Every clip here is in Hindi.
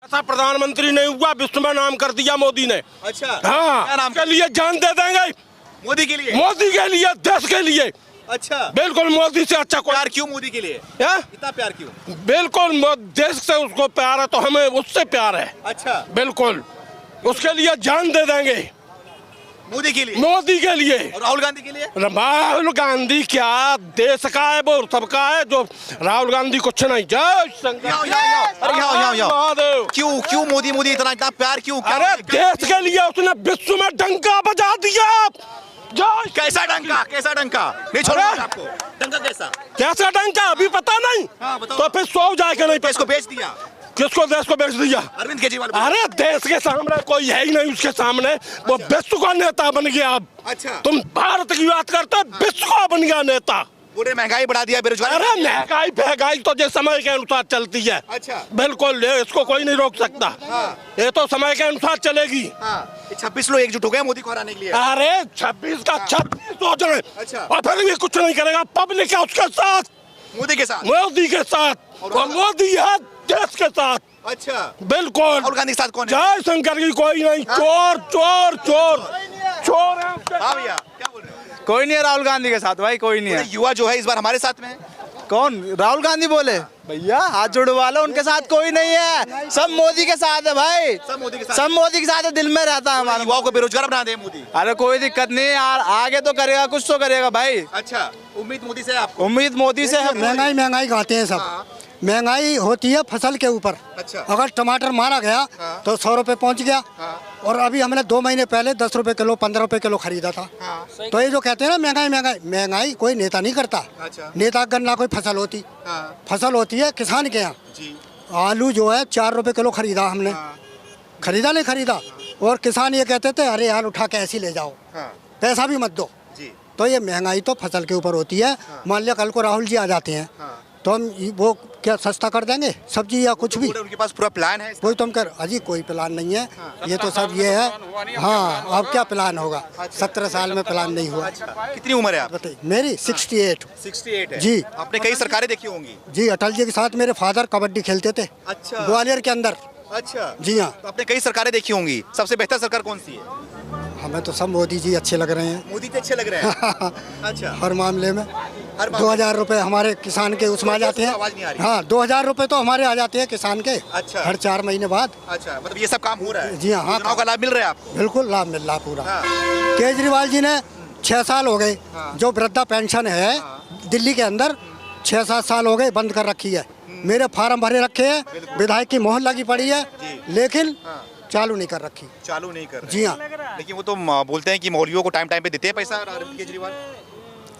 ऐसा प्रधानमंत्री नहीं हुआ विश्व में नाम कर दिया मोदी ने। अच्छा, हाँ, क्या नाम के लिए जान दे देंगे मोदी के लिए? मोदी के लिए, देश के लिए। अच्छा, बिल्कुल मोदी से अच्छा कोई। प्यार क्यों मोदी के लिए? इतना प्यार क्यों? बिल्कुल देश से उसको प्यार है तो हमें उससे प्यार है। अच्छा, बिल्कुल उसके लिए जान दे देंगे। मोदी के लिए? मोदी के लिए। और राहुल गांधी के लिए? राहुल गांधी क्या देश का है, वो सबका है। जो राहुल गांधी कुछ नहीं। जय शंकर। क्यों मोदी मोदी इतना प्यार क्यों? अरे देश के लिए उसने विश्व में डंका बजा दिया। कैसा डंका? कैसा डंका? नहीं छोड़ूंगा आपको। डंका कैसा? कैसा डंका अभी पता नहीं। हाँ, बताओ। तो फिर सो जाएगा नहीं। इसको बेच दिया? किसको? देश को बेच दिया अरविंद केजरीवाल। अरे देश के सामने कोई है ही नहीं उसके सामने। वो विश्व का नेता बन गया अब। अच्छा, तुम भारत की बात करते, विश्व का बन गया नेता। पूरे महंगाई बढ़ा दिया, बेरोजगारी। अरे महंगाई तो जो समय के अनुसार चलती है। अच्छा, बिल्कुल इसको कोई नहीं रोक सकता। ये तो समय के अनुसार चलेगी। 26 लोग एकजुट हो गए मोदी को हराने के लिए। अरे 26 का 26 हो जाए। अच्छा, और फिर भी कुछ नहीं करेगा। पब्लिक है उसके साथ, मोदी के साथ। मोदी के साथ। और मोदी है देश के साथ। अच्छा, बिल्कुल। राहुल गांधी के साथ कौन है? जय शंकर की कोई नहीं। चोर चोर चोर चोर है। हाँ भैया, क्या बोल रहे हो? कोई नहीं है राहुल गांधी के साथ भाई, कोई नहीं है। युवा जो है इस बार हमारे साथ में है। कौन? राहुल गांधी बोले भैया, हाथ जुड़वा लो, उनके साथ कोई नहीं है। सब मोदी के साथ है भाई, सब मोदी के साथ। सब मोदी के साथ है, दिल में रहता है हमारा। युवाओं को बेरोजगार बना दे मोदी। अरे कोई दिक्कत नहीं यार, आगे तो करेगा, कुछ तो करेगा भाई। अच्छा, उम्मीद मोदी से है आपको? उम्मीद मोदी से है। महंगाई खाते हैं सब। महंगाई होती है फसल के ऊपर। अच्छा, अगर टमाटर मारा गया तो 100 रुपए पहुंच गया। और अभी हमने 2 महीने पहले 10 रुपए किलो 15 रुपए किलो खरीदा था। तो ये जो कहते हैं ना महंगाई कोई नेता नहीं करता। अच्छा, नेता अगर ना कोई फसल होती। फसल होती है किसान के यहाँ। आलू जो है 4 रुपए किलो खरीदा हमने। खरीदा नहीं खरीदा। और किसान ये कहते थे अरे यार उठा के ऐसे ले जाओ, पैसा भी मत दो। तो ये महंगाई तो फसल के ऊपर होती है। मान लिया कल को राहुल जी आ जाते हैं तो हम वो क्या सस्ता कर देंगे सब्जी या कुछ भी? उनके पास पूरा प्लान है? कोई तुम कर अजी कोई प्लान नहीं है। ये तो सब ये है। हाँ, अब क्या प्लान होगा? 17 साल में प्लान नहीं हुआ। कितनी उम्र है आप? बताइए। मेरी 68 है। जी। आपने कई सरकारें देखी होंगी। जी, अटल जी के साथ मेरे फादर कबड्डी खेलते थे। अच्छा, ग्वालियर के अंदर। अच्छा, जी हाँ। तो आपने कई सरकारें देखी होंगी, सबसे बेहतर सरकार कौन सी है? हमें तो सब मोदी जी अच्छे लग रहे हैं। मोदी तो अच्छे लग रहे हैं। अच्छा, हर मामले में। हर 2000 रुपए हमारे किसान के उसमें आ जाते हैं। आवाज नहीं आ रही। हाँ, 2000 रुपए तो हमारे आ जाते हैं किसान के। अच्छा, हर 4 महीने बाद। अच्छा, मतलब ये सब काम हो रहा है? जी हाँ। योजनाओं का लाभ मिल रहा है आपको? बिल्कुल लाभ मिल रहा पूरा। हाँ। केजरीवाल जी ने 6 साल हो गए। जो वृद्धा पेंशन है दिल्ली के अंदर 6-7 साल हो गए बंद कर रखी है। मेरे फार्म भरे रखे हैं, विधायक की मोहर लगी पड़ी है, लेकिन चालू नहीं कर रखी। चालू नहीं कर रहे? जी हाँ। लेकिन वो तो बोलते हैं कि मौलवियों को टाइम पे देते हैं पैसा अरविंद केजरीवाल।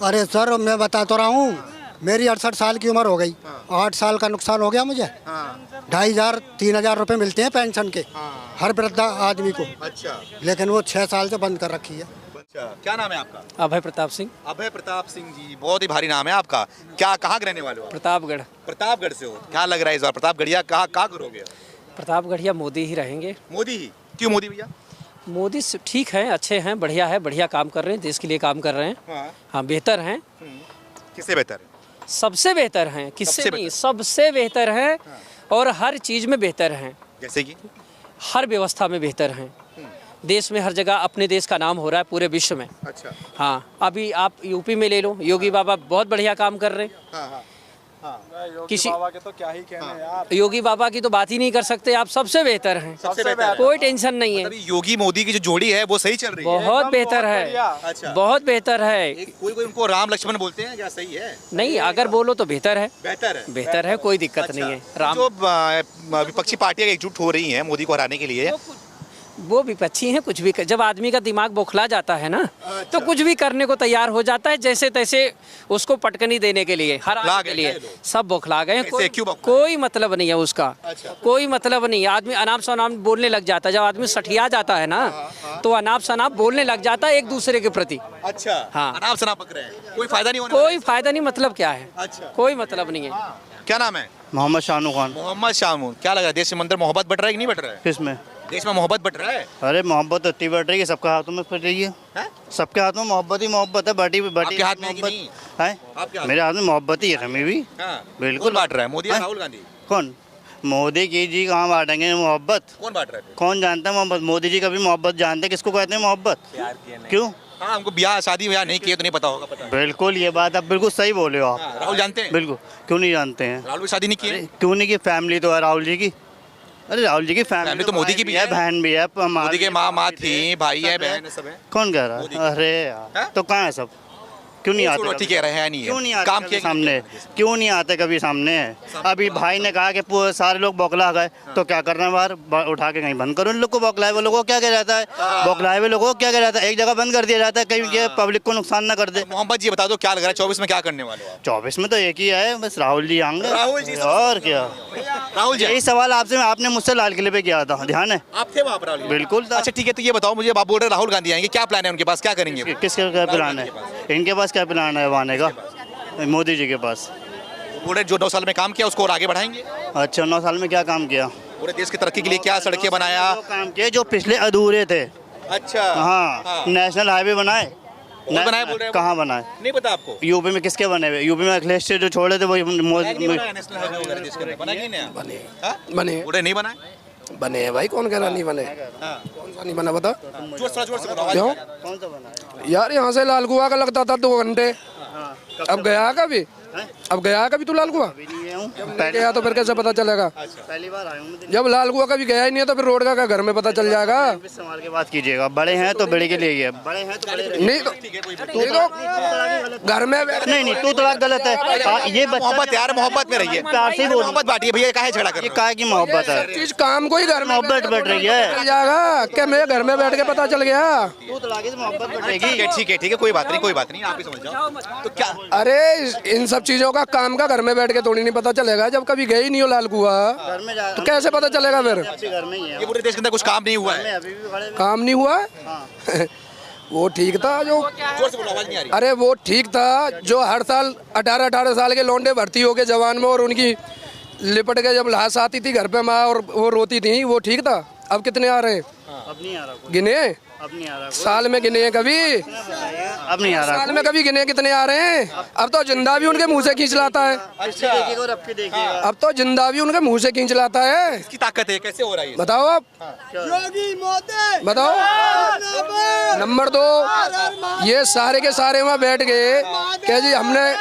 अरे सर मैं बता तो रहा हूँ, मेरी 68 साल की उम्र हो गई। 8 साल का नुकसान हो गया मुझे। 2500-3000 रुपए मिलते हैं पेंशन के हर वृद्धा आदमी को। अच्छा, लेकिन वो 6 साल से बंद कर रखी है। अच्छा, क्या नाम है आपका? अभय प्रताप सिंह। अभय प्रताप सिंह जी, बहुत ही भारी नाम है आपका। क्या कहाँ के रहने वाले हो? प्रतापगढ़। प्रतापगढ़ से हो। क्या लग रहा है इस बार प्रतापगढ़िया कहाँ करोगे? प्रतापगढ़िया मोदी ही रहेंगे। मोदी ही? क्यों मोदी भैया? मोदी ठीक है, अच्छे हैं, बढ़िया है, बढ़िया काम कर रहे हैं, देश के लिए काम कर रहे हैं। हाँ, बेहतर हैं। किससे बेहतर है? सबसे बेहतर हैं, किससे नहीं, सबसे बेहतर हैं। और हर चीज़ में बेहतर हैं। जैसे कि हर व्यवस्था में बेहतर हैं। देश में हर जगह अपने देश का नाम हो रहा है पूरे विश्व में। अच्छा, हाँ, अभी आप यूपी में ले लो, योगी बाबा बहुत बढ़िया काम कर रहे हैं। किसी बाबा के तो क्या ही कहने यार। योगी बाबा की तो बात ही नहीं कर सकते आप, सबसे बेहतर हैं। सबसे बेहतर। कोई टेंशन नहीं है। मतलब योगी मोदी की जो जोड़ी है वो सही चल रही है? बहुत बेहतर है। अच्छा, बहुत बेहतर है। कोई उनको राम लक्ष्मण बोलते हैं, क्या सही है? नहीं, अगर बोलो तो बेहतर है। बेहतर है? बेहतर है, कोई दिक्कत नहीं है। राम जो विपक्षी पार्टियां एकजुट हो रही हैं मोदी को हराने के लिए, वो विपक्षी हैं, कुछ भी जब आदमी का दिमाग बौखला जाता है ना, तो कुछ भी करने को तैयार हो जाता है, जैसे तैसे उसको पटकनी देने के लिए, हराने के लिए। सब बौखला गए हैं। कोई मतलब नहीं है उसका। कोई मतलब नहीं है। आदमी अनाप शनाप बोलने लग जाता है। जब आदमी सठिया जाता है ना, तो अनाप शनाप बोलने लग जाता है एक दूसरे के प्रति। अच्छा, हाँ, अनाप शनाप पक रहे हैं। कोई फायदा नहीं होने कोई फायदा नहीं। मतलब क्या है? अच्छा, कोई मतलब नहीं है। क्या नाम है? मोहम्मद शाहनू खान। मोहम्मद शाहनू। क्या लग रहा है देश के अंदर मोहब्बत बढ़ रहा है कि नहीं बढ़ रहा है? किसमें? देश में मोहब्बत बढ़ रहा है? अरे मोहब्बत इतनी बढ़ रही है, सबके हाथों में बढ़ रही है। सबके हाथ में मोहब्बत ही मोहब्बत है। आपके हाथ में है कि नहीं? है? आपके हाथ? मेरे हाथ में मोहब्बत ही है। हमें भी हाँ, बिल्कुल बांट रहा है मोदी या राहुल गांधी? कौन? मोदी की जी कहाँ बांटेंगे मोहब्बत? कौन बांट रहे थे? कौन जानता है मोहब्बत? मोदी जी कभी मोहब्बत जानते हैं? किसको कहते हैं मोहब्बत? क्यों? हाँ, हमको ब्याह शादी ब्याह नहीं किए तो नहीं पता होगा। पता है। बिल्कुल, ये बात आप बिल्कुल सही बोले हो आप। राहुल जानते हैं? बिल्कुल, क्यों नहीं जानते हैं? राहुल भी शादी नहीं की है? क्यों नहीं की? फैमिली तो है राहुल जी की। अरे राहुल जी की फैमिली तो मोदी की भी है, बहन भी है, मोदी के माँ थी, भाई है, बहन है, सब है। कौन कह रहा है? अरे यार, तो कहाँ है सब? क्यों नहीं आते? ठीक है, रहे नहीं है। क्यों नहीं आते काम कभी किया सामने? क्यों नहीं आते कभी सामने? अभी भाई ने कहा कि सारे लोग बौखला गए, तो क्या करना है? बाहर उठा के कहीं बंद करो इन लोग को। बौखलाए हुए लोगों को क्या कह जाता है? बौखलाए हुए लोगों को क्या कह जाता है? एक जगह बंद कर दिया जाता है, कहीं के पब्लिक को नुकसान ना कर दे। मोहम्मद जी बता दो क्या लग रहा है 24 में क्या करने वाले हो आप? 24 में तो एक ही है, बस राहुल जी आएंगे। राहुल जी और क्या? राहुल जी यही सवाल आपने मुझसे लाल किले पे किया था, ध्यान है? आप थे वहाँ पर राहुल जी? बिल्कुल था। अच्छा ठीक है, तो ये बताओ मुझे, आप बोल रहे राहुल गांधी आएंगे, क्या प्लान है उनके पास, क्या करेंगे? किसका क्या प्लान है? इनके पास क्या प्लान है आने का? मोदी जी के पास। पूरे जो 9 साल में काम किया उसको और आगे बढ़ाएंगे। अच्छा, 9 साल में क्या काम किया? पूरे देश की तरक्की के लिए क्या सड़कें बनाया? वो काम किए जो पिछले अधूरे थे। अच्छा हाँ, नेशनल हाईवे बनाए। बनाए बोल रहे हो? कहाँ बनाए? नहीं पता आपको? यूपी में किसके बने हुए? यूपी में अखिलेश से जो छोड़े थे वही मोदी। नेशनल हाईवे वगैरह देश के अंदर बना कि नहीं? बने पूरे नहीं बनाए? बने हैं भाई, कौन कह रहा नहीं बने? कौन सा नहीं बना बता? जोर से बोलो, आवाज क्यों? नहीं आ रही। कौन सा बना है? यार यहाँ से लाल कुआं का लगता था 2 घंटे। अब गया कभी? अब गया कभी तू लाल कुआं? अभी नहीं गया हूँ। गया तो फिर कैसे पता चलेगा? पहली बार आया हूँ। जब लाल कुआं कभी गया ही नहीं है तो फिर रोड का घर में पता चल जाएगा। संभाल के बात कीजिएगा, बड़े हैं तो बड़े के लिए ही है, बड़े हैं तो बड़े। नहीं तो घर में नहीं नहीं, तू थोड़ा गलत है। ये मोहब्बत यार, मोहब्बत में रहिए, प्यार से बोल। मोहब्बत बांटिए भैया, काहे झगड़ा कर ये रहे हो? काय की मोहब्बत है? चीज काम को ही घर में मोहब्बत बढ़ रही है। चल जाएगा क्या? मेरे घर में बैठ के पता चल गया। तू तो लागे मोहब्बत ठीक है, कोई बात नहीं, कोई बात नहीं, आप ही समझ जाओ। तो क्या अरे इन सब चीजों का काम का घर में बैठ के थोड़ी नहीं पता चलेगा। जब कभी गए ही नहीं हो लाल कुआं घर में जा, तो कैसे पता चलेगा फिर? घर में ही है। ये पूरे देश के अंदर कुछ काम नहीं हुआ है? अभी भी बड़े। काम नहीं हुआ? वो ठीक था जो, जोर से बोलो, आवाज नहीं आ रही। अरे वो ठीक था जो हर साल 18-18 साल के लौंडे भर्ती हो गए जवान में, और उनकी लिपट के जब लाश आती थी घर पे माँ और वो रोती थी, वो ठीक था। अब कितने आ रहे हैं? अब नहीं आ रहा कोई। गिने? अब नहीं आ रहा कोई। साल में गिने हैं कभी? अब नहीं आ रहा साल में कभी गिने कितने आ रहे हैं? अब तो जिंदा भी उनके मुंह से खींच लाता है। अच्छा, देखिएगा और अब के देखिएगा। अब तो जिंदा भी उनके मुंह से खींच लाता है। इसकी ताकत है, कैसे हो रहा है ये? बताओ आप, बताओ। नंबर 2, ये सारे के सारे वहाँ बैठ गए क्या जी हमने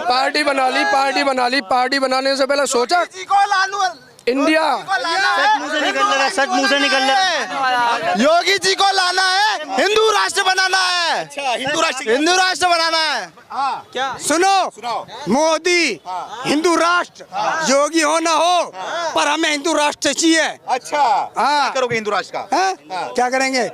पार्टी बनाने से पहले सोचा इंडिया सच मुंह से निकल रहा है, सच मुंह से निकल रहा है। योगी जी को लाना है, हिंदू राष्ट्र बनाना है। अच्छा, हिंदू राष्ट्र बनाना है। क्या? सुनो, मोदी हिंदू राष्ट्र, योगी हो ना हो, पर हमें हिंदू राष्ट्र चाहिए। अच्छा, हाँ। क्या करोगे हिंदू राष्ट्र का? हैं? क्या करेंगे?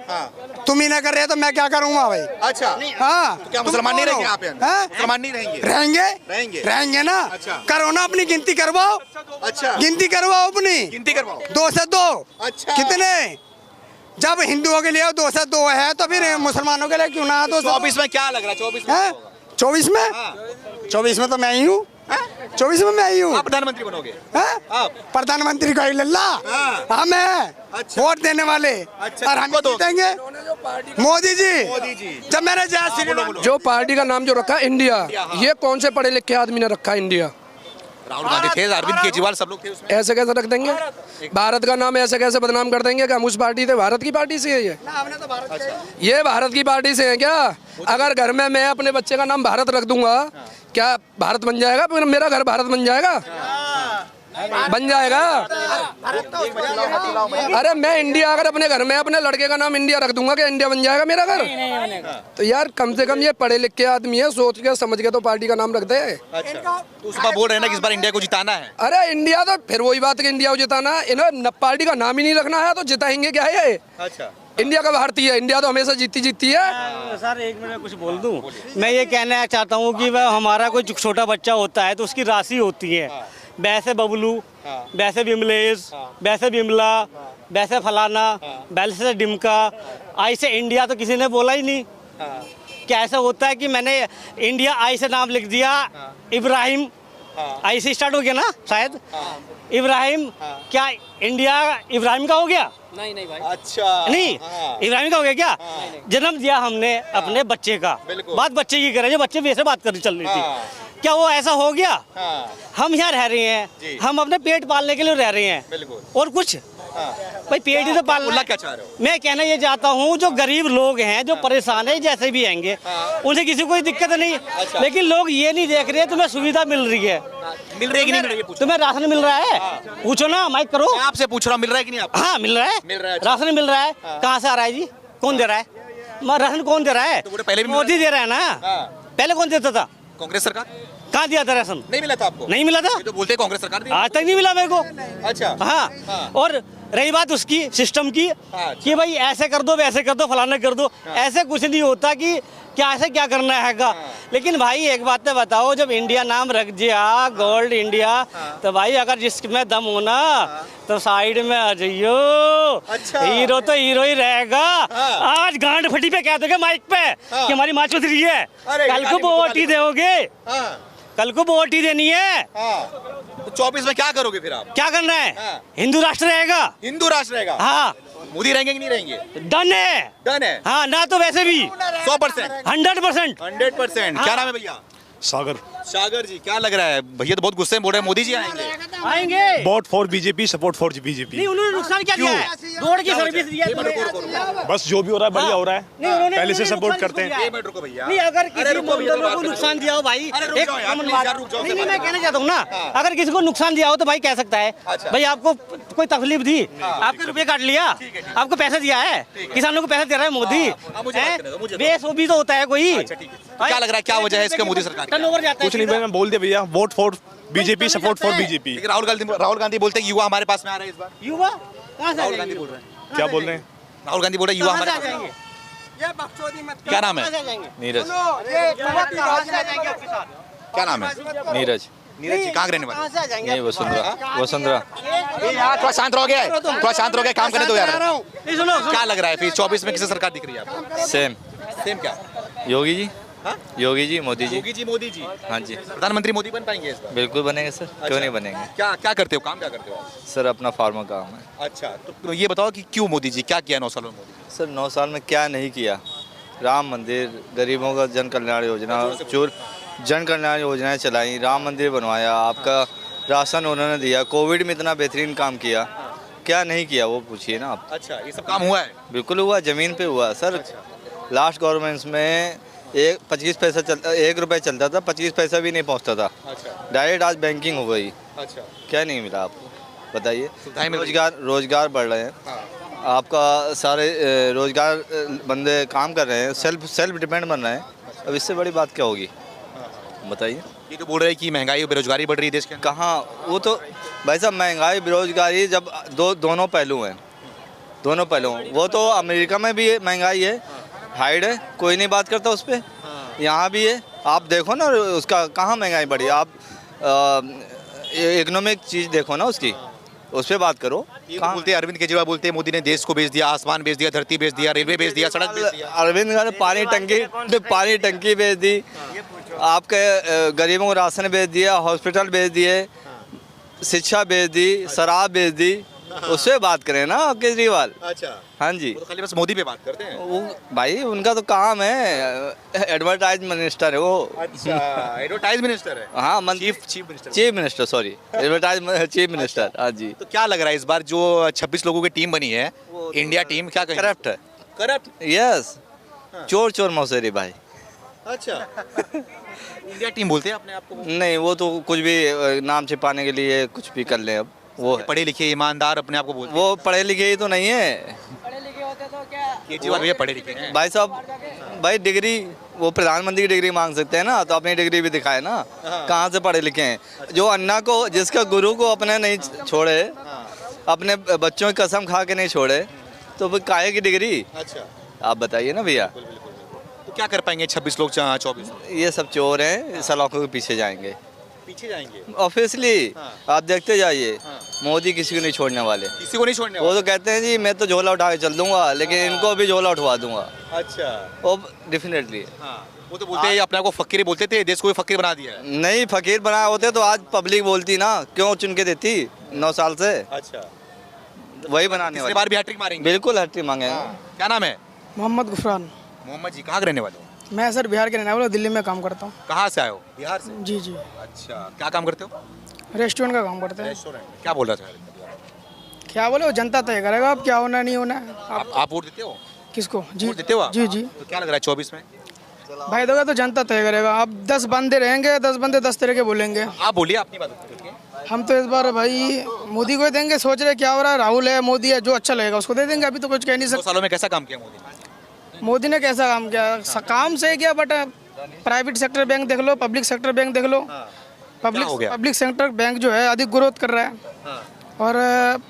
तुम ही ना कर रहे तो मैं क्या करूँगा भाई? अच्छा, हाँ, क्या मुसलमान नहीं रहेंगे यहाँ पे? हैं? मुसलमान नहीं रहेंगे? रहेंगे रहेंगे ना। अच्छा। करो ना, अपनी गिनती करवाओ, अच्छा, गिनती करवाओ अपनी। गिनती करवाओ। 2 से 2 अच्छा। कितने? जब हिंदुओं के लिए 2 से 2 है तो फिर मुसलमानों के लिए क्यों ना 2 से 24 में क्या लग रहा है? 24 में हैं? 24 में? 24 में तो मैं ही हूँ। 24 में मैं ही हूँ। आप प्रधानमंत्री बनोगे? हैं? आप? प्रधानमंत्री का ही लल्ला हाँ। हम हैं। अच्छा। वोट देने वाले। अच्छा, और हम किसको दोगे? जीतेंगे मोदी जी। जब मैंने जय श्री राम जो पार्टी का नाम जो रखा इंडिया, ये कौन से पढ़े लिखे आदमी ने रखा इंडिया? राहुल गांधी थे, अरविंद केजरीवाल, सब लोग थे उसमें। ऐसे कैसे रख देंगे? भारत का नाम ऐसे कैसे बदनाम कर देंगे कि हम उस पार्टी से? भारत की पार्टी से है ये भारत की पार्टी से है क्या? अगर घर में मैं अपने बच्चे का नाम भारत रख दूंगा, क्या भारत बन जाएगा? मेरा घर भारत बन जाएगा? बन जाएगा? अरे मैं इंडिया, अगर अपने घर में अपने लड़के का नाम इंडिया रख दूंगा, क्या इंडिया बन जाएगा मेरा घर? तो यार कम से कम ये पढ़े लिखे आदमी है, सोच के समझ के तो पार्टी का नाम रख दे। अच्छा, तो उस बार बोल रहे हैं ना कि इस बार इंडिया को जिताना है। अरे इंडिया तो फिर वही बात कि इंडिया को जिताना, इन्हें पार्टी का नाम ही नहीं रखना है तो जिताएंगे क्या है ये? अच्छा, इंडिया का भारतीय है, इंडिया तो हमेशा जीती है। सर एक मिनट कुछ बोल दूं? मैं ये कहना चाहता हूँ कि वह हमारा कोई छोटा बच्चा होता है तो उसकी राशि होती है, वैसे बबलू, वैसे विमलेश, वैसे विमला, वैसे फलाना, वैसे डिमका, ऐसे इंडिया तो किसी ने बोला ही नहीं। क्या ऐसा होता है कि मैंने इंडिया आई से नाम लिख दिया, इब्राहिम आई से स्टार्ट हो गया ना शायद, इब्राहिम, क्या इंडिया इब्राहिम का हो गया? नहीं भाई। अच्छा, नहीं, इब्राहिम का हो गया क्या? जन्म दिया हमने अपने बच्चे का, बात बच्चे की करें, जो बच्चे भी ऐसे बात कर चल रही थी। क्या वो ऐसा हो गया? हाँ, हम यहाँ रह रहे हैं, जी। हम अपने पेट पालने के लिए रह रहे हैं, बिल्कुल। और कुछ हाँ। भाई पेट ही तो पालना बोलना है। क्या चाह रहे हो? मैं कहना ये चाहता हूँ जो गरीब लोग हैं, जो परेशान है, जैसे भी आएंगे, उनसे किसी को कोई दिक्कत नहीं, लेकिन लोग ये नहीं देख रहे तुम्हें सुविधा मिल रही है, मिल रही है कि नहीं मिल रही है? पूछो। तुम्हें राशन मिल रहा है, पूछो ना, माइक करो। मैं आपसे पूछ रहा हूँ, मिल रहा है कि नहीं आपको? हाँ मिल रहा है, मिल रहा है। राशन मिल रहा है। कहाँ से आ रहा है जी? कौन दे रहा है? राशन कौन दे रहा है? तो बोले पहले भी मिल मोदी दे रहा है ना। हाँ। पहले कौन देता था? कांग्रेस सरकार कहाँ दिया था राशन? नहीं मिला था आपको? नहीं मिला था, ये तो बोलते हैं कांग्रेस सरकार दी। आज तक नहीं मिला मेरे को। अच्छा। हाँ, हाँ। और रही बात उसकी सिस्टम की हाँ, कि भाई ऐसे कर दो, वैसे कर दो, फलाना कर दो, ऐसे कुछ नहीं होता कि क्या ऐसे क्या करना हैगा। लेकिन भाई एक बात तो बताओ, जब इंडिया नाम रख दिया, गोल्ड इंडिया, तो भाई अगर जिसमें दम हो ना तो साइड में आ जाइयो। अच्छा। हीरो तो हीरो ही रहेगा। आज गांड फटी पे कह दोगे माइक पे कि हमारी माँ चुत रही है, अरे, कल को वोट ही दोगे, हाँ, कल को वोट ही देनी है। हाँ। तो 24 में क्या करोगे फिर आप? क्या करना है? हाँ। हिंदू राष्ट्र रहेगा। हिंदू राष्ट्र रहेगा? हाँ मोदी रहेंगे कि नहीं रहेंगे? डन है। डन है। हाँ, ना तो वैसे भी 100%। 100%। 100%। क्या नाम है भैया? सागर। सागर जी, क्या लग रहा है? भैया तो बहुत गुस्से में बोल रहे हैं, मोदी जी आएंगे। आएंगे। Vote for BJP, support for BJP. नहीं, उन्होंने नुकसान क्या किया है? रोड की सर्विस दिया है। बस जो भी हो रहा है बढ़िया हो रहा है, नहीं, उन्होंने पहले से उन्होंने सपोर्ट नुकसान करते हैं। किसको दिया है? एक मिनट रुको भैया। नहीं, अगर अरे किसी रुको भैया, को नुकसान दिया हो भाई, अरे रुक एक जाओ यार, common please बात- यार, रुक जाओ, नहीं, मैं कहना चाहता हूँ ना, अगर किसी को नुकसान दिया हो तो भाई कह सकता है अच्छा। भाई आपको कोई तकलीफ दी, आपके रुपए काट लिया, आपको पैसा दिया है, किसानों को पैसा दे रहा है मोदी, मुझे बात करने दो, मुझे बेस वो भी तो होता है कोई। अच्छा, ठीक है। तो क्या लग रहा है, क्या वजह है इसका मोदी सरकार की? टर्नओवर जाता है कुछ नहीं, मैंने बोल दिया भैया, vote for BJP, support for BJP. लेकिन राहुल गांधी बोलते हैं युवा हमारे पास में आ रहे हैं इस बार। युवा कहाँ से आ राहुल गांधी जाएंगे? बोल रहे हैं। क्या बोल रहे हैं? राहुल गांधी बोल रहे हैं युवा कहाँ से हमारे आ पास में। जाएंगे? क्या नाम है? कहाँ से आ जाएंगे? नीरज। युवा कहाँ से आ जाएंगे आपके साथ? क्या नाम है? नीरज। नीरज जी, कहाँ के रहने वाले? कहाँ से आ जाएंगे? नहीं, वसुंधरा। वसुंधरा। थोड़ा शांत रहोगे, थोड़ा शांत रहोगे, काम करने दो यार। नहीं, सुनो, क्या लग रहा है फिर 24 में किसी सरकार दिख रही है आपको? सेम। सेम क्या? योगी जी। हाँ? योगी जी, मोदी जी। योगी जी, मोदी जी। हाँ जी, प्रधानमंत्री मोदी बन पाएंगे इस बार? बिल्कुल बनेंगे सर, क्यों नहीं बनेंगे। क्या क्या करते हो, काम क्या करते हो आप? सर अपना फार्मा काम है। अच्छा, तो ये बताओ कि क्यों मोदी जी, क्या किया 9 सालों में मोदी? सर 9 साल में क्या नहीं किया? राम मंदिर, गरीबों का जन कल्याण योजना, जन कल्याण योजनाएं चलाई, राम मंदिर बनवाया, आपका राशन उन्होंने दिया, कोविड में इतना बेहतरीन काम किया, क्या नहीं किया वो पूछिए ना आप। अच्छा, ये सब काम हुआ है? बिल्कुल हुआ, ज़मीन पे हुआ सर। लास्ट गवर्नमेंट्स में 25 पैसा चलता, 1 रुपये चलता था, 25 पैसा भी नहीं पहुंचता था। अच्छा। डायरेक्ट आज बैंकिंग हो गई। अच्छा। क्या नहीं मिला आपको बताइए? सुविधाएं मिल रही? रोजगार बढ़ रहे हैं, हाँ। आपका सारे रोजगार बंदे काम कर रहे हैं, सेल्फ डिपेंड बन रहे हैं। अब इससे बड़ी बात क्या होगी बताइए? ये तो बोल रहे हैं कि महंगाई और बेरोजगारी बढ़ रही है देश के अंदर। कहाँ? वो तो भाई साहब महंगाई बेरोजगारी जब दोनों पहलू हैं, दोनों पहलू हैं। वो तो अमेरिका में भी महंगाई है, हाइड है, कोई नहीं बात करता उस पर। यहाँ भी है, आप देखो ना उसका कहाँ महंगाई बढ़ी। आप इकोनॉमिक चीज़ देखो ना उसकी, उस पर बात करो। ये तो बोलते हैं, अरविंद केजरीवाल बोलते हैं मोदी ने देश को बेच दिया, आसमान बेच दिया, धरती बेच दिया, रेलवे बेच दिया, सड़क बेच दिया। अरविंद ने पानी टंकी बेच दी, आपके गरीबों को राशन बेच दिया, हॉस्पिटल बेच दिए, शिक्षा बेच दी, शराब बेच दी। उससे बात करें ना केजरीवाल। अच्छा। हाँ जी, वो तो खाली बस मोदी पे बात करते हैं। वो भाई उनका तो काम है, एडवर्टाइज मिनिस्टर है वो। अच्छा, एडवर्टाइज मिनिस्टर है। हाँ, chief minister sorry, advertise chief minister. हाँ जी। तो क्या लग रहा है इस बार जो 26 लोगों की टीम बनी है, इंडिया टीम, क्या कहेंगे? करप्ट है। करप्ट? यस, चोर मौसेरी भाई। अच्छा। इंडिया टीम बोलते हैं अपने आप को? नहीं, वो तो कुछ भी नाम छिपाने के लिए कुछ भी कर लें। अब वो है। पढ़े लिखे ईमानदार अपने आप को बोलते हैं। वो पढ़े लिखे ही तो नहीं है केजरीवाल भैया पढ़े लिखे हैं भाई साहब। भाई डिग्री, वो प्रधानमंत्री की डिग्री मांग सकते हैं ना, तो अपनी डिग्री भी दिखाए ना। कहाँ से पढ़े लिखे हैं? जो अन्ना को, जिसका गुरु को अपने नहीं छोड़े, अपने बच्चों की कसम खा के नहीं छोड़े, तो वो काहे की डिग्री? अच्छा, आप बताइए ना भैया। तो क्या कर पाएंगे 26 लोग 24? ये सब चोर हैं, सलाखों के पीछे जाएंगे, पीछे जाएंगे ऑब्वियसली। आप देखते जाइए, मोदी किसी को नहीं छोड़ने वाले। किसी को नहीं छोड़ने वो तो कहते हैं जी मैं तो झोला उठा के चल दूंगा, लेकिन इनको भी झोला उठवा दूंगा। अच्छा। वो डेफिनेटली। वो तो बोलते हैं, अपने आप को फकीर बोलते थे, देश को भी फकीर बना दिया है। नहीं, फकीर बनाए होते तो आज पब्लिक बोलती ना, क्यों चुन के देती 9 साल से। अच्छा, वही बनाने इस वाले। बार भी हैट्रिक मारेंगे? बिल्कुल हैट्रिक मांगेंगे। क्या नाम है? मोहम्मद गुफरान। मोहम्मद जी, कहाँ के रहने वाले हो? मैं सर बिहार के रहने वाला हूँ, दिल्ली में काम करता हूँ। कहाँ से आए हो? बिहार से। जी जी। अच्छा, क्या काम करते हो? रेस्टोरेंट का काम करते हैं। रेस्टोरेंट। क्या बोल रहा था? क्या बोले, वो जनता तय करेगा अब क्या होना नहीं होना। आप वोट देते हो? किसको? जी वोट देते हो आप? जी जी। तो क्या लग रहा है 24 में? भाई देखो तो जनता तय करेगा। अब 10 बंदे रहेंगे, 10 बंदे 10 तरह के बोलेंगे। आप बोलिए अपनी बात। हम तो इस बार भाई मोदी को ही देंगे, सोच रहे क्या हो रहा है, राहुल है, मोदी है, जो अच्छा लगेगा उसको दे देंगे। अभी तो कुछ कह नहीं 2 सकते। सालों में कैसा काम किया मोदी ने? मोदी ने कैसा काम किया? काम सही किया, बट प्राइवेट सेक्टर बैंक देख लो, पब्लिक सेक्टर बैंक देख लो। पब्लिक सेक्टर बैंक जो है अधिक ग्रोथ कर रहा है, और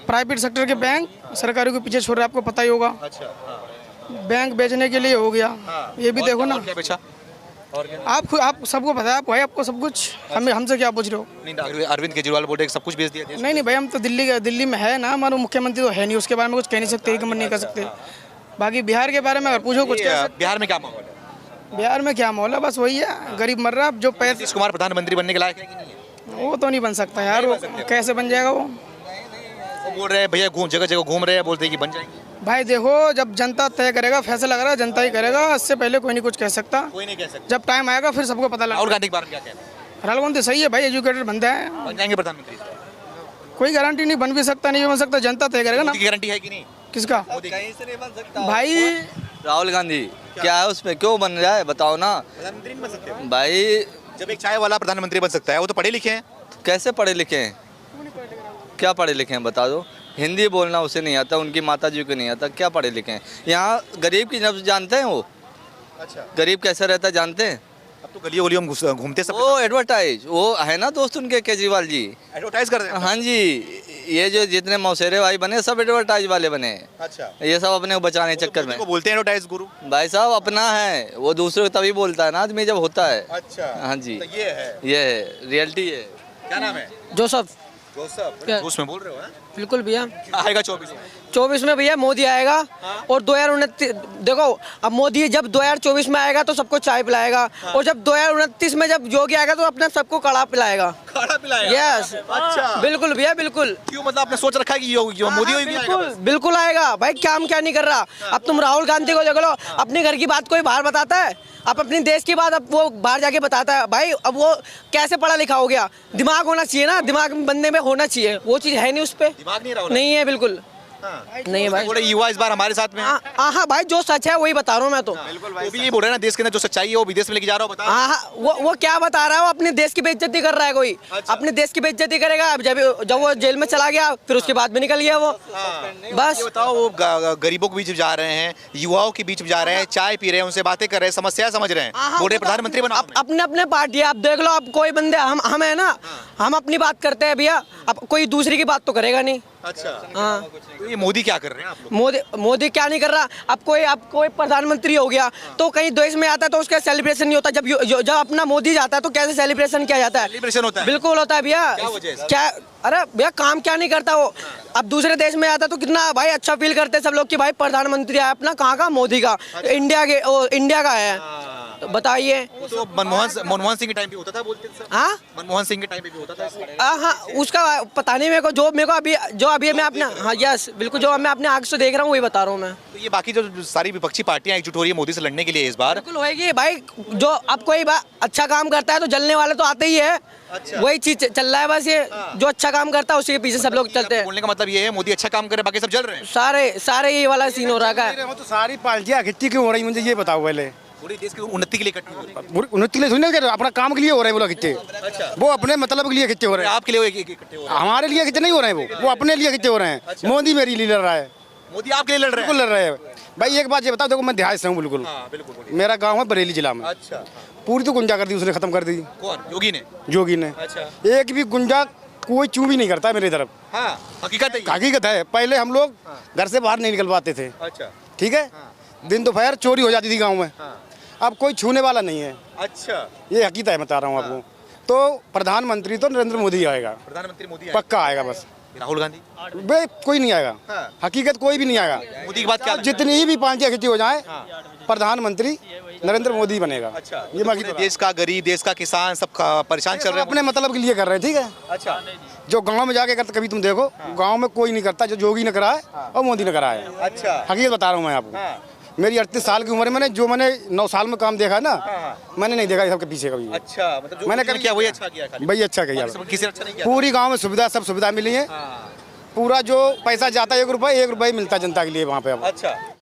प्राइवेट सेक्टर के बैंक सरकारी को पीछे छोड़ रहे हैं, आपको पता ही होगा। बैंक बेचने के लिए हो गया, ये भी देखो ना। आप सबको पता है, भाई आपको सब कुछ, हमें हमसे क्या पूछ रहे हो? नहीं, अरविंद केजरीवाल बोल रहे सब कुछ बेच दिया देश। नहीं भाई, हम तो दिल्ली में है ना, हमारा मुख्यमंत्री तो है नहीं, उसके बारे में कुछ कह नहीं सकते, रिकमेंड नहीं कर सकते। बाकी बिहार के बारे में अगर पूछो कुछ, बिहार में क्या माहौल है? बिहार में क्या माहौल है? बस वही है, गरीब मर रहा है। जो पैसे, नीतीश कुमार प्रधानमंत्री बनने के लायक है कि नहीं है? वो तो नहीं बन सकता यार, वो कैसे बन जाएगा वो बोल रहे हैं भैया जगह जगह घूम रहे हैं, बोलते हैं कि बन जाएंगे। भाई देखो, जब जनता तय करेगा, फैसला करेगा, जनता ही करेगा, इससे पहले कोई नहीं कुछ कह सकता। कोई नहीं कह सकता। जब टाइम आएगा फिर सबको पता लगेगा। राहुल गांधी के बारे में क्या कहना है? राहुल गांधी सही है भाई, एजुकेटेड बंदा है, बन जाएंगे प्रधानमंत्री। कोई गारंटी नहीं, बन भी सकता, नहीं भी बन सकता, जनता तय करेगा ना। गारंटी है कि नहीं? किसका? कहीं से नहीं बन सकता भाई राहुल गांधी क्या है उसमें, क्यों बन रहा है बताओ ना। प्रधानमंत्री नहीं बन सकते भाई? जब एक चाय वाला प्रधानमंत्री बन सकता है, वो तो पढ़े लिखे हैं। कैसे पढ़े लिखे हैं? क्या पढ़े लिखे हैं बता दो। हिंदी बोलना उसे नहीं आता, उनकी माता जी को नहीं आता, क्या पढ़े लिखे हैं? यहाँ गरीब की नब्ज जानते हैं वो? अच्छा, गरीब कैसा रहता है जानते हैं? अब तो गलियों गलियों में घूमते सब। वो एडवर्टाइज, वो है ना दोस्त उनके केजरीवाल जी, एडवर्टाइज कर रहे हैं। हाँ जी, ये जो जितने मौसेरे भाई बने सब एडवर्टाइज वाले बने हैं। अच्छा, ये सब अपने को बचाने के चक्कर में बोलते हैं एडवर्टाइज गुरु। भाई साहब अपना है, वो दूसरे को तभी बोलता है ना आदमी जब होता है। अच्छा, हाँ जी, तो ये है रियलिटी है। क्या नाम है? जोसफ। जोश में बोल रहे हो? बिल्कुल भैया। आएगा 24 में। 24 में भैया मोदी आएगा, और 2029 देखो, अब मोदी जब 2024 में आएगा तो सबको चाय पिलाएगा, और जब 2029 में जब योगी आएगा तो अपने सबको कड़ा पिलाएगा। कड़ा पिलाएगा? यस। अच्छा, बिल्कुल भैया, बिल्कुल। क्यों, मतलब आपने सोच रखा है कि मोदी भी आएगा? बिल्कुल आएगा भाई, काम क्या नहीं कर रहा। अब तुम राहुल गांधी को देख लो, अपने घर की बात कोई बाहर बताता है, अब अपने देश की बात अब वो बाहर जाके बताता है। भाई अब वो कैसे पढ़ा लिखा हो गया? दिमाग होना चाहिए ना, दिमाग बंदे में होना चाहिए, वो चीज़ है नहीं उस पर। दिमाग नहीं रहा? नहीं है बिल्कुल। नहीं है भाई। युवा इस बार हमारे साथ में। हाँ भाई, जो सच है वही बता रहा हूँ मैं तो। वो भी ये बोल रहे हैं ना, देश के अंदर जो सच्चाई है वो विदेश में लेके जा रहा हो, बता। हाँ, वो क्या बता रहा है? वो अपने देश की बेइज्जती कर रहा है कोई। अच्छा। अपने देश की बेइज्जती करेगा। अब जब वो जेल में चला गया, फिर उसके बाद में निकल गया वो। बस ये बताओ, वो गरीबों के बीच जा रहे हैं, युवाओं के बीच जा रहे हैं, चाय पी रहे हैं, उनसे बातें कर रहे हैं, समस्या समझ रहे हैं, बोल रहे प्रधानमंत्री बना। अपने अपने पार्टी आप देख लो, अब कोई बंदे हम है ना, हम अपनी बात करते हैं भैया, अब कोई दूसरी की बात तो करेगा नहीं। अच्छा, हाँ। तो ये मोदी क्या कर रहे हैं आप लोग? मोदी क्या नहीं कर रहा? अब कोई प्रधानमंत्री हो गया तो कहीं देश में आता है तो उसका सेलिब्रेशन नहीं होता। जब अपना मोदी जाता है तो कैसे सेलिब्रेशन किया जाता है? सेलिब्रेशन होता है? बिल्कुल होता है भैया। क्या? अरे भैया, काम क्या नहीं करता वो? अब दूसरे देश में आता तो कितना भाई अच्छा फील करते सब लोग कि भाई प्रधानमंत्री आया अपना, कहाँ का? मोदी का। इंडिया का है। बताइए। तो मनमोहन सिंह के टाइम पे होता था, बोलते थे। हाँ, मनमोहन सिंह के टाइम पे भी होता था। हाँ, उसका पता नहीं मेरे को अभी मैं अपना, हाँ यस बिल्कुल, जो मैं अपने आँख से देख रहा हूँ वही बता रहा हूँ मैं। तो ये बाकी जो सारी विपक्षी पार्टियां एकजुट हो रही है मोदी से लड़ने के लिए इस बार, बिल्कुल होएगी भाई। जो अब कोई अच्छा काम करता है तो जलने वाले तो आते ही है। अच्छा। वही चीज चल रहा है बस, ये जो अच्छा काम करता है उसी के पीछे सब लोग चलते हैं। बोलने का मतलब ये है मोदी अच्छा काम करे, बाकी सब जल रहे हैं। सारे ये वाला सीन हो रहा है। तो सारी पार्टियां इकट्ठी क्यों हो रही, मुझे ये बताओ पहले। पूरे देश की उन्नति के लिए इकट्ठी हो रही है। उन्नति के लिए सुनिए, अपना काम के लिए हो रहे हैं वो लोग इकट्ठे। अच्छा। वो अपने मतलब के लिए इकट्ठे हो रहे हैं। आपके लिए इकट्ठे हो रहे हैं? हमारे लिए इकट्ठे नहीं हो रहे हैं, वो अपने लिए इकट्ठे हो रहे हैं। मोदी मेरे लिए लड़ रहा है। मोदी आपके लिए लड़ रहे हैं? बिल्कुल लड़ रहे हैं भाई। एक बात ये बताओ, देखो मैं देहात से हूँ बिल्कुल। मेरा गाँव है बरेली जिला में। अच्छा। पूरी तो गुंजा कर दी उसने, खत्म कर दी। कौन? योगी ने। अच्छा। एक भी गुंजा कोई चू भी नहीं करता है मेरी तरफ। हाँ, हकीकत है। पहले हम लोग घर से बाहर नहीं निकल पाते थे। अच्छा। ठीक है। दिन दोपहर चोरी हो जाती थी गाँव में। अब कोई छूने वाला नहीं है। अच्छा। ये हकीकत है, बता रहा हूँ आपको। तो प्रधानमंत्री तो नरेंद्र मोदी आएगा। प्रधानमंत्री मोदी पक्का आएगा बस। राहुल गांधी बे कोई नहीं आएगा। हकीकत कोई भी नहीं आएगा। मोदी की बात क्या? जितनी भी पार्टियां इकट्ठी हो जाए, प्रधानमंत्री नरेंद्र मोदी बनेगा। अच्छा। ये बाकी देश का गरीब, देश का किसान सब परेशान चल रहे हैं, अपने मतलब के लिए कर रहे हैं। ठीक है। अच्छा। जो गांव में जाके करते, कभी तुम देखो गांव में कोई नहीं करता, जो योगी ने करा है और मोदी ने करा है। अच्छा। हकीकत बता रहा हूँ मैं आपको। मेरी 38 साल की उम्र में मैंने 9 साल में काम देखा ना, मैंने नहीं देखा ये सबके पीछे कभी। अच्छा, मतलब मैंने कभी किया वही अच्छा किया खाली। भाई अच्छा किया, किसी ने अच्छा नहीं किया। पूरी गांव में सुविधा, सब सुविधा मिली है। पूरा जो पैसा जाता है 1 रुपये मिलता जनता के लिए वहाँ पे अब। अच्छा।